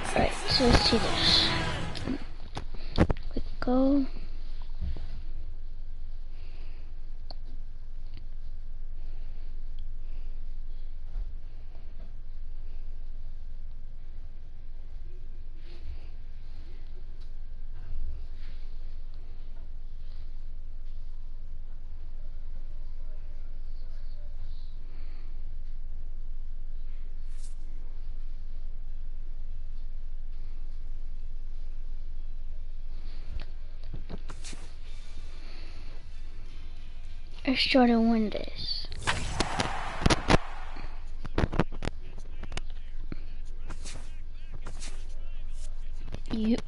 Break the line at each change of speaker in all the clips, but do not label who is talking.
Alright, so let's see this. Quick go. Let's try to win this. Yep.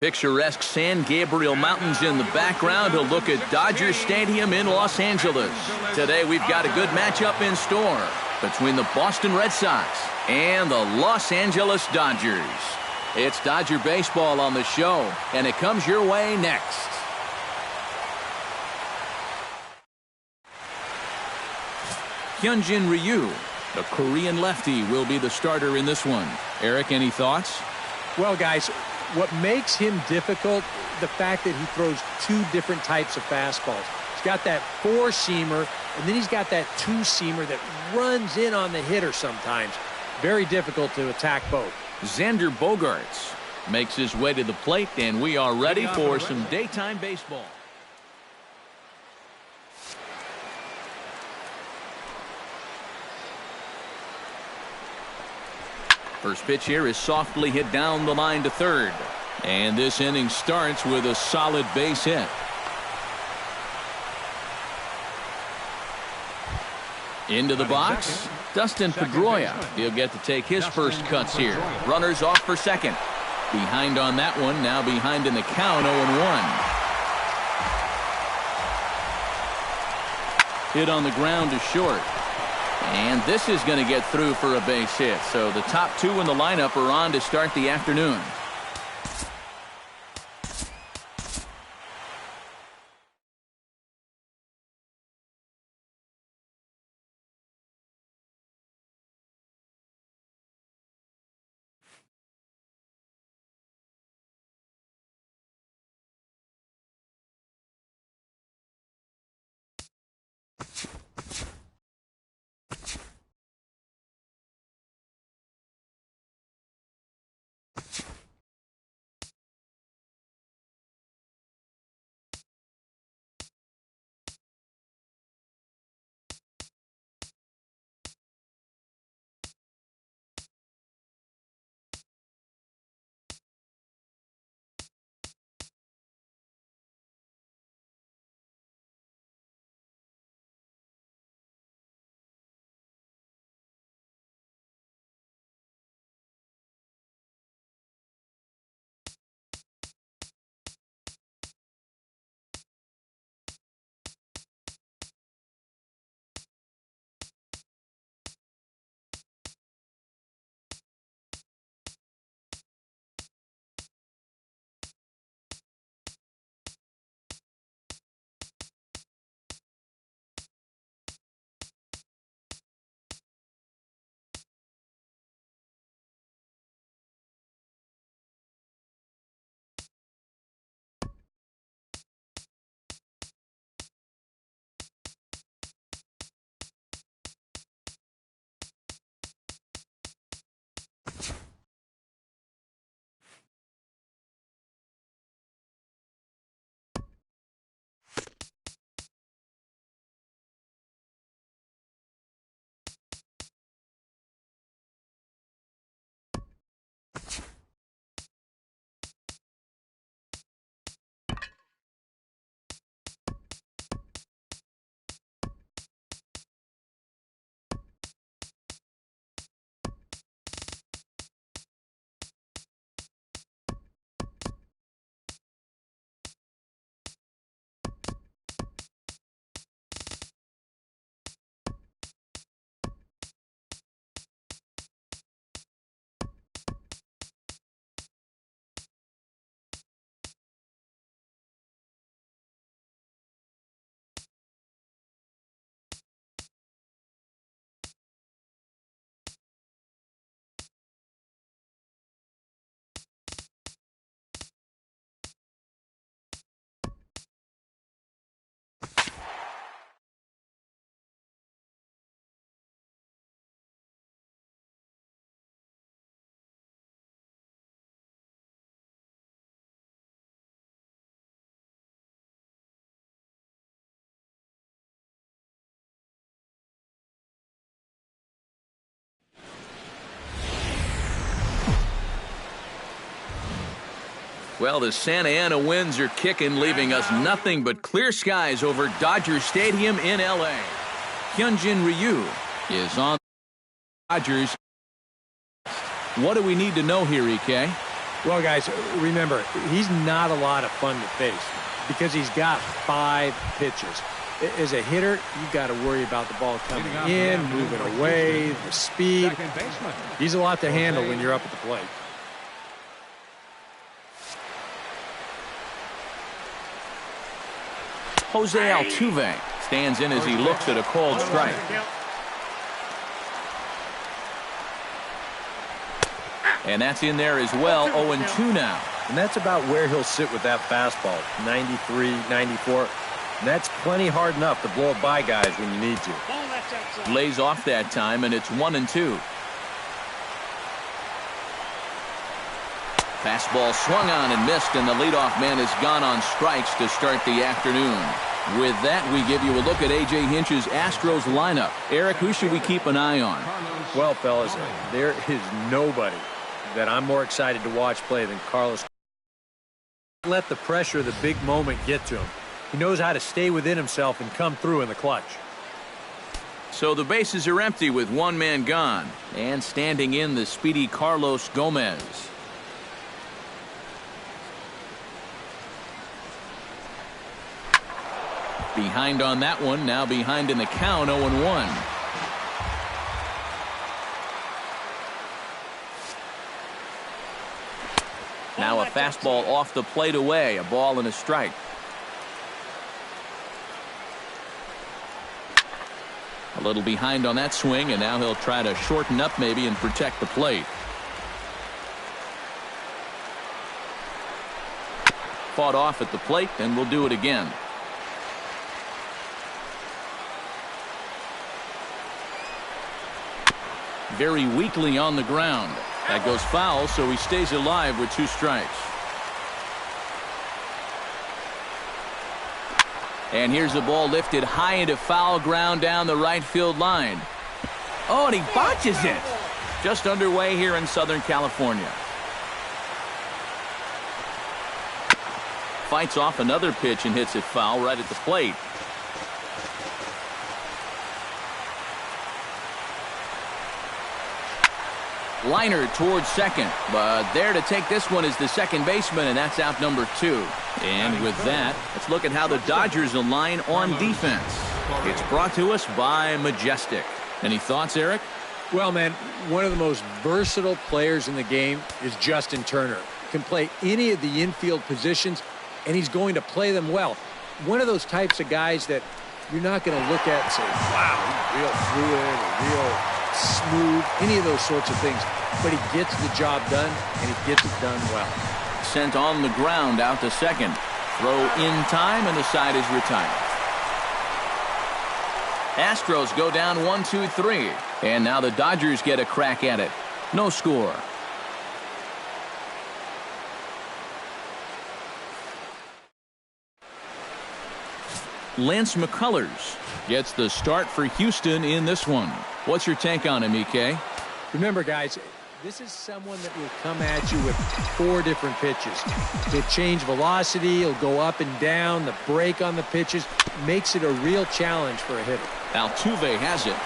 Picturesque San Gabriel Mountains in the background to look at Dodger Stadium in Los Angeles. Today we've got a good matchup in store between the Boston Red Sox and the Los Angeles Dodgers. It's Dodger baseball on the show, and it comes your way next. Hyunjin Ryu, the Korean lefty, will be the starter in this one. Eric, any thoughts?
Well, guys, what makes him difficult, the fact that he throws two different types of fastballs. He's got that four-seamer, and then he's got that two-seamer that runs in on the hitter sometimes. Very difficult to attack both.
Xander Bogaerts makes his way to the plate, and we are ready for some daytime baseball. First pitch here is softly hit down the line to third. And this inning starts with a solid base hit. Into the box, Dustin Pedroia. He'll get to take his first cuts here. Runners off for second. Behind on that one, now behind in the count, 0-1. Hit on the ground to short. And this is going to get through for a base hit. So the top two in the lineup are on to start the afternoon. Well, the Santa Ana winds are kicking, leaving us nothing but clear skies over Dodger Stadium in L.A. Hyunjin Ryu is on Dodgers. What do we need to know here, EK?
Well, guys, remember, he's not a lot of fun to face because he's got 5 pitches. As a hitter, you got to worry about the ball coming in, moving away, the speed. He's a lot to handle when you're up at the plate.
Jose Altuve stands in as he looks at a called strike. And that's in there as well, 0-2 now.
And that's about where he'll sit with that fastball, 93, 94. And that's plenty hard enough to blow it by guys when you need to.
Lays off that time, and it's 1-2. Fastball swung on and missed, and the leadoff man has gone on strikes to start the afternoon. With that, we give you a look at A.J. Hinch's Astros lineup. Eric, who should we keep an eye on?
Well, fellas, there is nobody that I'm more excited to watch play than Carlos. Let the pressure of the big moment get to him. He knows how to stay within himself and come through in the clutch.
So the bases are empty with one man gone. And standing in, the speedy Carlos Gomez. Behind on that one, now behind in the count, 0-1. Now a fastball off the plate away, a ball and a strike. A little behind on that swing, and now he'll try to shorten up maybe and protect the plate. Fought off at the plate, and we'll do it again. Very weakly on the ground. That goes foul, so he stays alive with 2 strikes. And here's the ball lifted high into foul ground down the right field line. Oh, and he botches it. Just underway here in Southern California. Fights off another pitch and hits it foul right at the plate. Liner towards second, but there to take this one is the second baseman, and that's out number 2. And with that, let's look at how the Dodgers align on defense. It's brought to us by Majestic. Any thoughts, Eric?
Well, man, one of the most versatile players in the game is Justin Turner. Can play any of the infield positions, and he's going to play them well. One of those types of guys that you're not going to look at and say, wow, he's real fluid or real smooth, any of those sorts of things. But he gets the job done, and he gets it done well.
Sent on the ground out to second. Throw in time, and the side is retired. Astros go down 1-2-3. And now the Dodgers get a crack at it. No score. Lance McCullers gets the start for Houston in this one. What's your take on him, EK?
Remember, guys, this is someone that will come at you with 4 different pitches. He'll change velocity, he'll go up and down, the break on the pitches makes it a real challenge for a hitter.
Altuve has it.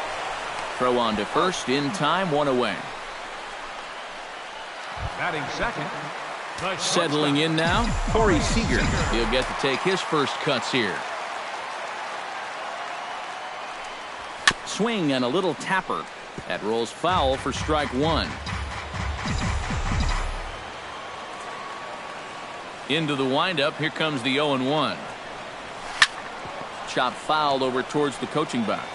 Throw on to first, in time, 1 away.
Batting second.
Settling in now, Corey Seager. He'll get to take his first cuts here. Swing and a little tapper. That rolls foul for strike 1. Into the windup. Here comes the 0-1. Chop fouled over towards the coaching box.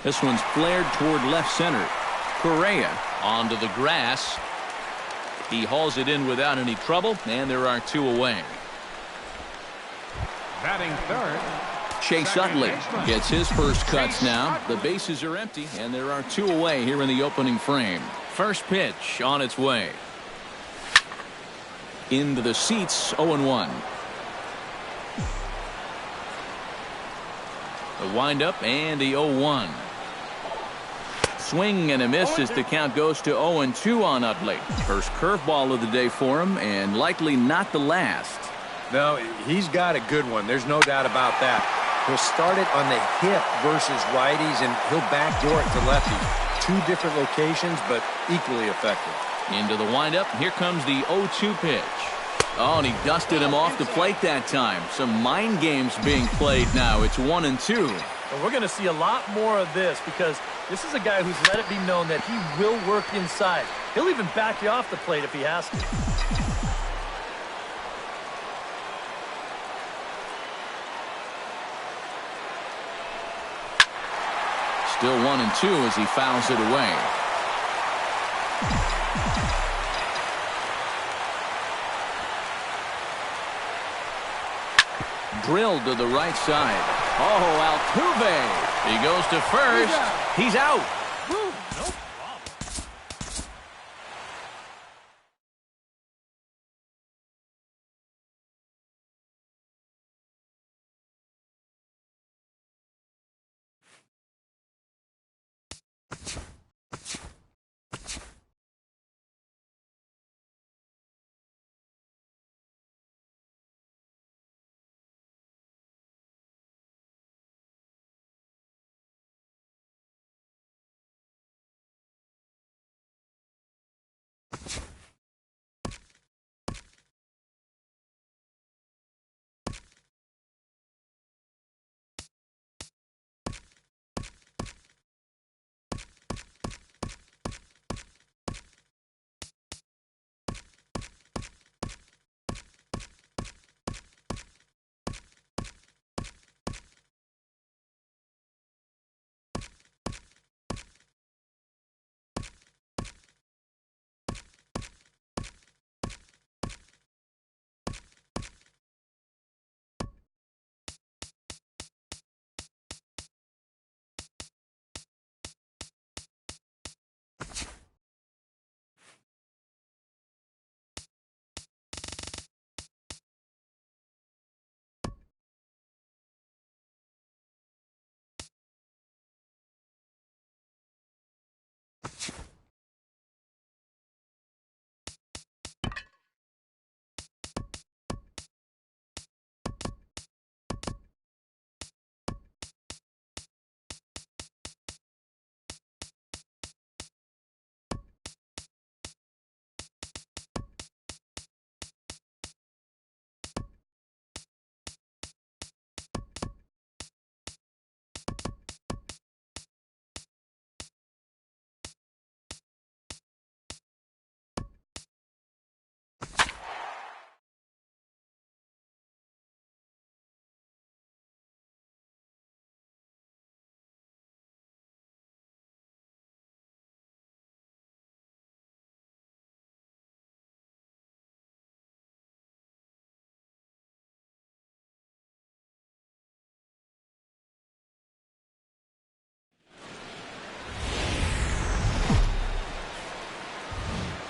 This one's flared toward left center. Correa onto the grass. He hauls it in without any trouble, and there are 2 away.
Batting third.
Chase Utley gets his first cuts now. The bases are empty, and there are 2 away here in the opening frame. First pitch on its way. Into the seats, 0-1. The windup and the 0-1. Swing and a miss as the count goes to 0-2 on Utley. First curveball of the day for him, and likely not the last.
No, he's got a good one. There's no doubt about that. He'll start it on the hip versus righties, and he'll backdoor it to lefties. Two different locations, but equally effective.
Into the windup. Here comes the 0-2 pitch. Oh, and he dusted him off the plate that time. Some mind games being played now. It's 1-2.
And we're going to see a lot more of this because this is a guy who's let it be known that he will work inside. He'll even back you off the plate if he has to.
Still 1-2 as he fouls it away. Drilled to the right side. Oh, Altuve. He goes to first. He's out.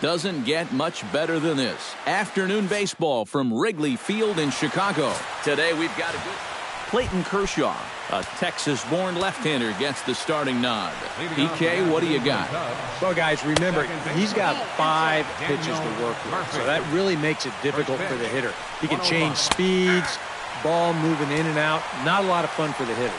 Doesn't get much better than this. Afternoon baseball from Wrigley Field in Chicago. Today we've got a good... Clayton Kershaw, a Texas-born left-hander, gets the starting nod. PK, what do you got?
Well, guys, remember, he's got 5 pitches to work with, so that really makes it difficult for the hitter. He can change speeds, ball moving in and out. Not a lot of fun for the hitters.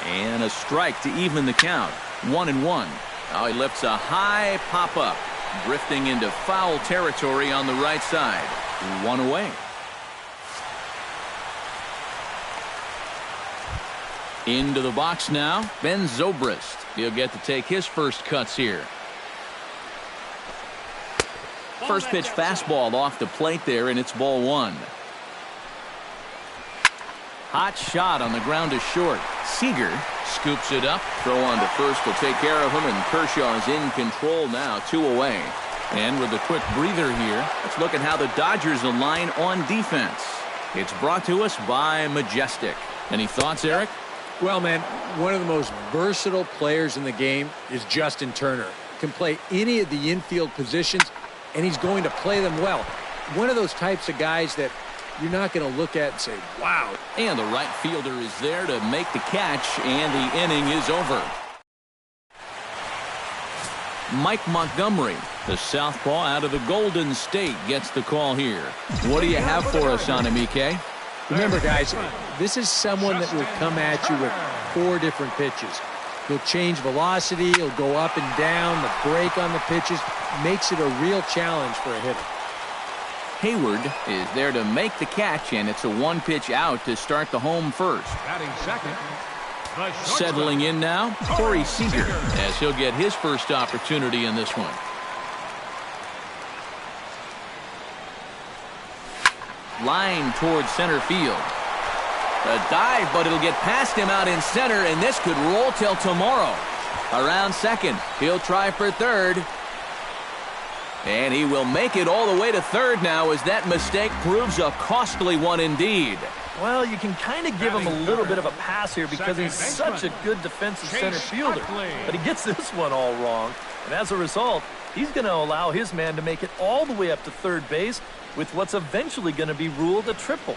And a strike to even the count. 1-1. Now he lifts a high pop-up, drifting into foul territory on the right side. 1 away. Into the box now, Ben Zobrist. He'll get to take his first cuts here. First pitch fastball off the plate there, and it's ball 1. Hot shot on the ground to short. Seager scoops it up. Throw on to first will take care of him, and Kershaw is in control now, 2 away. And with a quick breather here, let's look at how the Dodgers align on defense. It's brought to us by Majestic. Any thoughts, Eric?
Well, man, one of the most versatile players in the game is Justin Turner. Can play any of the infield positions, and he's going to play them well. One of those types of guys that you're not going to look at and say, wow.
And the right fielder is there to make the catch, and the inning is over. Mike Montgomery, the southpaw out of the Golden State, gets the call here. What do you have for us on him, EK?
Remember, guys, this is someone that will come at you with 4 different pitches. He'll change velocity, he'll go up and down, the break on the pitches makes it a real challenge for a hitter.
Hayward is there to make the catch, and it's a 1-pitch out to start the home first.
Batting second.
Settling in now, Corey Seager, as he'll get his first opportunity in this one. Line towards center field. A dive, but it'll get past him out in center, and this could roll till tomorrow. Around second, he'll try for third. And he will make it all the way to third now, as that mistake proves a costly one indeed.
Well, you can kind of give him a little bit of a pass here because he's such a good defensive center fielder. But he gets this one all wrong. And as a result, he's going to allow his man to make it all the way up to third base with what's eventually going to be ruled a triple.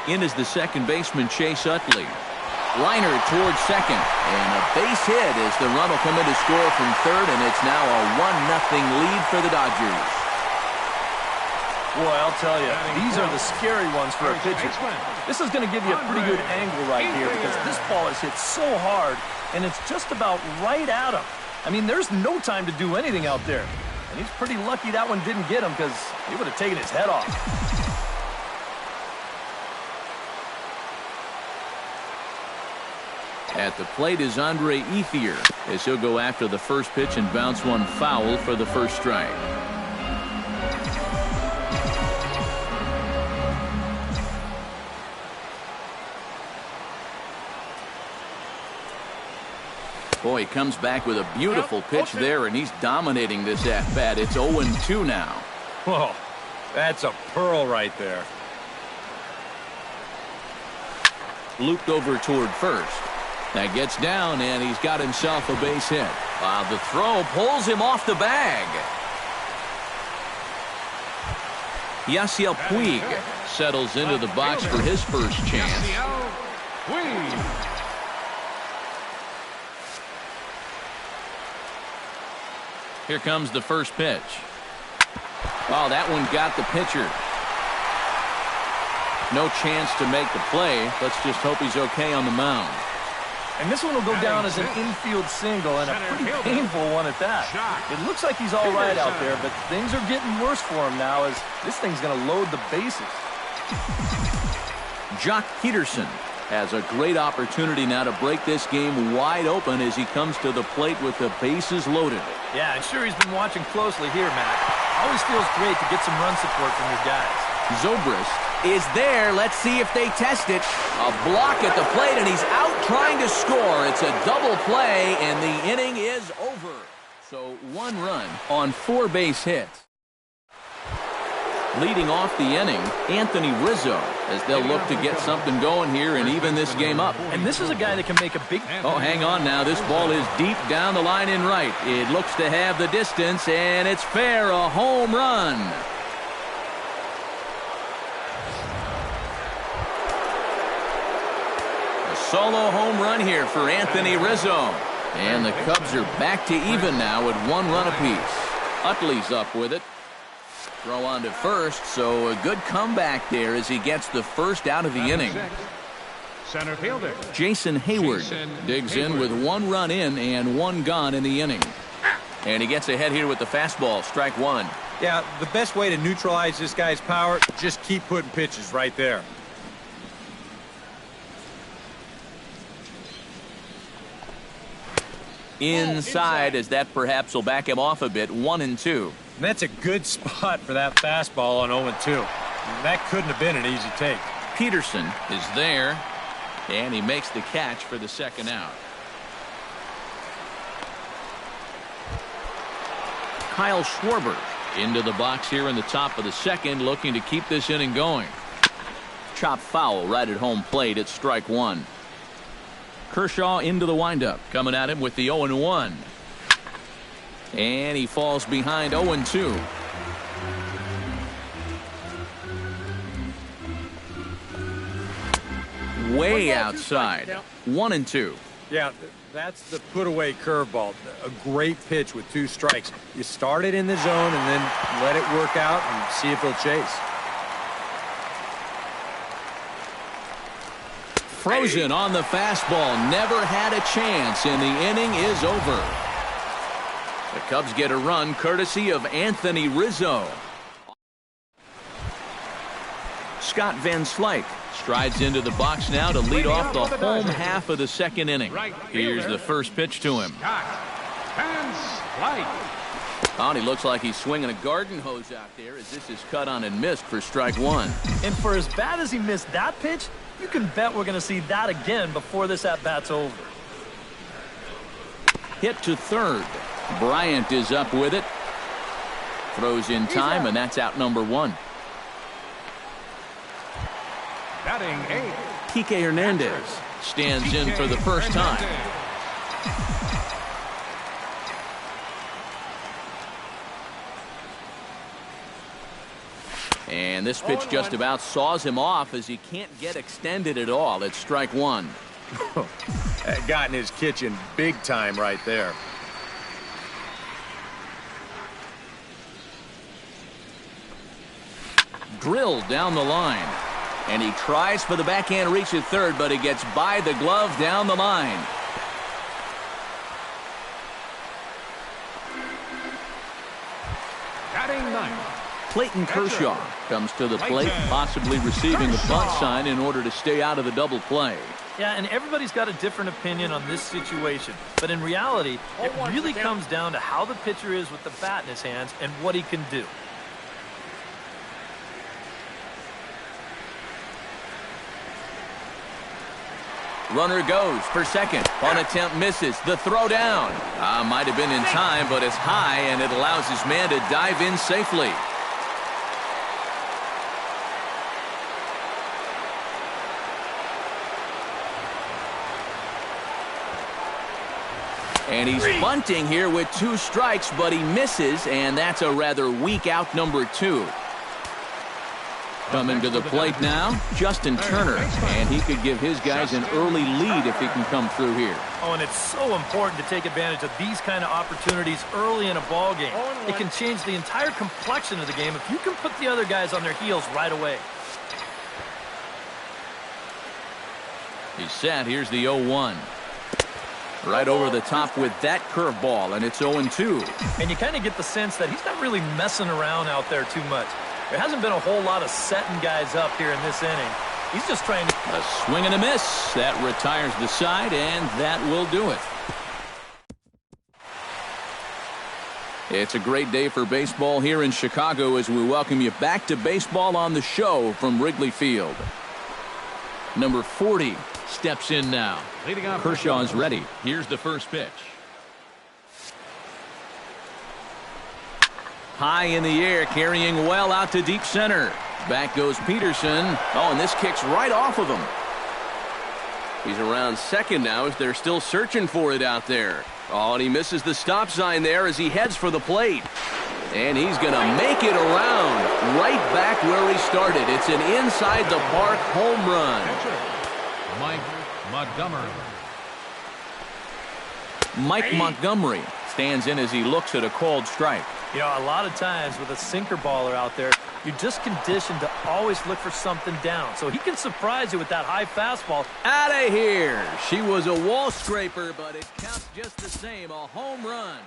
In is the second baseman, Chase Utley. Liner towards second, and a base hit as the run will come in to score from third, and it's now a 1-0 lead for the Dodgers.
Boy, I'll tell you, these are the scary ones for a pitcher. This is going to give you a pretty good angle right here because this ball is hit so hard, and it's just about right at him. I mean, there's no time to do anything out there. And he's pretty lucky that one didn't get him because he would have taken his head off.
At the plate is Andre Ethier, as he'll go after the first pitch and bounce one foul for the first strike. Boy, he comes back with a beautiful pitch there, and he's dominating this at-bat. It's 0-2 now.
Whoa, that's a pearl right there.
Looped over toward first. That gets down, and he's got himself a base hit. The throw pulls him off the bag. Yasiel Puig settles into the box for his first chance. Here comes the first pitch. Oh, that one got the pitcher. No chance to make the play. Let's just hope he's okay on the mound.
And this one will go down as an infield single, and a pretty painful one at that. It looks like he's all right out there, but things are getting worse for him now as this thing's going to load the bases.
Jock Peterson has a great opportunity now to break this game wide open as he comes to the plate with the bases loaded.
Yeah, I'm sure he's been watching closely here, Matt. Always feels great to get some run support from your guys.
Zobrist is there. Let's see if they test it. A block at the plate, and he's out trying to score. It's a double play, and the inning is over. So 1 run on 4 base hits. Leading off the inning, Anthony Rizzo, as they'll look to get something going here and even this game up.
And this is a guy that can make a big...
Oh, hang on now. This ball is deep down the line in right. It looks to have the distance, and it's fair, a home run. A solo home run here for Anthony Rizzo. And the Cubs are back to even now at 1 run apiece. Utley's up with it. Throw on to first, so a good comeback there as he gets the first out of the inning.
Center fielder
Jason Hayward digs in with 1 run in and 1 gone in the inning. And he gets ahead here with the fastball, strike 1.
Yeah, the best way to neutralize this guy's power, just keep putting pitches right there.
Inside, as that perhaps will back him off a bit, 1-2.
And that's a good spot for that fastball on 0-2. That couldn't have been an easy take.
Peterson is there, and he makes the catch for the second out. Kyle Schwarber into the box here in the top of the second, looking to keep this inning going. Chop foul right at home plate. It's strike 1. Kershaw into the windup. Coming at him with the 0-1. And he falls behind 0-2. Way outside. 1-2.
Yeah, that's the put-away curveball. A great pitch with 2 strikes. You start it in the zone and then let it work out and see if he'll chase.
Frozen on the fastball. Never had a chance, and the inning is over. The Cubs get a run courtesy of Anthony Rizzo. Scott Van Slyke strides into the box now to lead off the home half of the second inning. Here's the first pitch to him. And he looks like he's swinging a garden hose out there as this is cut on and missed for strike 1.
And for as bad as he missed that pitch, you can bet we're going to see that again before this at-bat's over.
Hit to third. Bryant is up with it. Throws in time, and that's out number 1.
Batting 8.
Kike Hernandez stands in for the first time. And this pitch just about saws him off as he can't get extended at all. It's strike 1.
That got in his kitchen big time right there.
Drilled down the line. And he tries for the backhand reach at third, but he gets by the glove down the line.
Batting 9.
Clayton Kershaw comes to the plate, possibly receiving a bunt sign in order to stay out of the double play.
Yeah, and everybody's got a different opinion on this situation. But in reality, it really comes down to how the pitcher is with the bat in his hands and what he can do.
Runner goes for second. Bunt attempt misses. The throw down. Might have been in time, but it's high, and it allows his man to dive in safely. And he's bunting here with 2 strikes, but he misses, and that's a rather weak out number 2. Coming to the plate now, Justin Turner, and he could give his guys an early lead if he can come through here.
Oh, and it's so important to take advantage of these kind of opportunities early in a ball game. It can change the entire complexion of the game if you can put the other guys on their heels right away.
He's set. Here's the 0-1. Right over the top with that curveball, and it's 0-2.
And you kind of get the sense that he's not really messing around out there too much. There hasn't been a whole lot of setting guys up here in this inning. He's just trying to...
A swing and a miss. That retires the side, and that will do it. It's a great day for baseball here in Chicago as we welcome you back to Baseball on the Show from Wrigley Field. Number 40 steps in now. Kershaw is ready. Here's the first pitch. High in the air, carrying well out to deep center. Back goes Peterson. Oh, and this kicks right off of him. He's around second now as they're still searching for it out there. Oh, and he misses the stop sign there as he heads for the plate. And he's going to make it around right back where he started. It's an inside the park home run.
Mike Montgomery.
Mike Montgomery stands in as he looks at a called strike.
You know, a lot of times with a sinker baller out there, you're just conditioned to always look for something down. So he can surprise you with that high fastball.
Out of here. She was a wall scraper, but it counts just the same. A home run.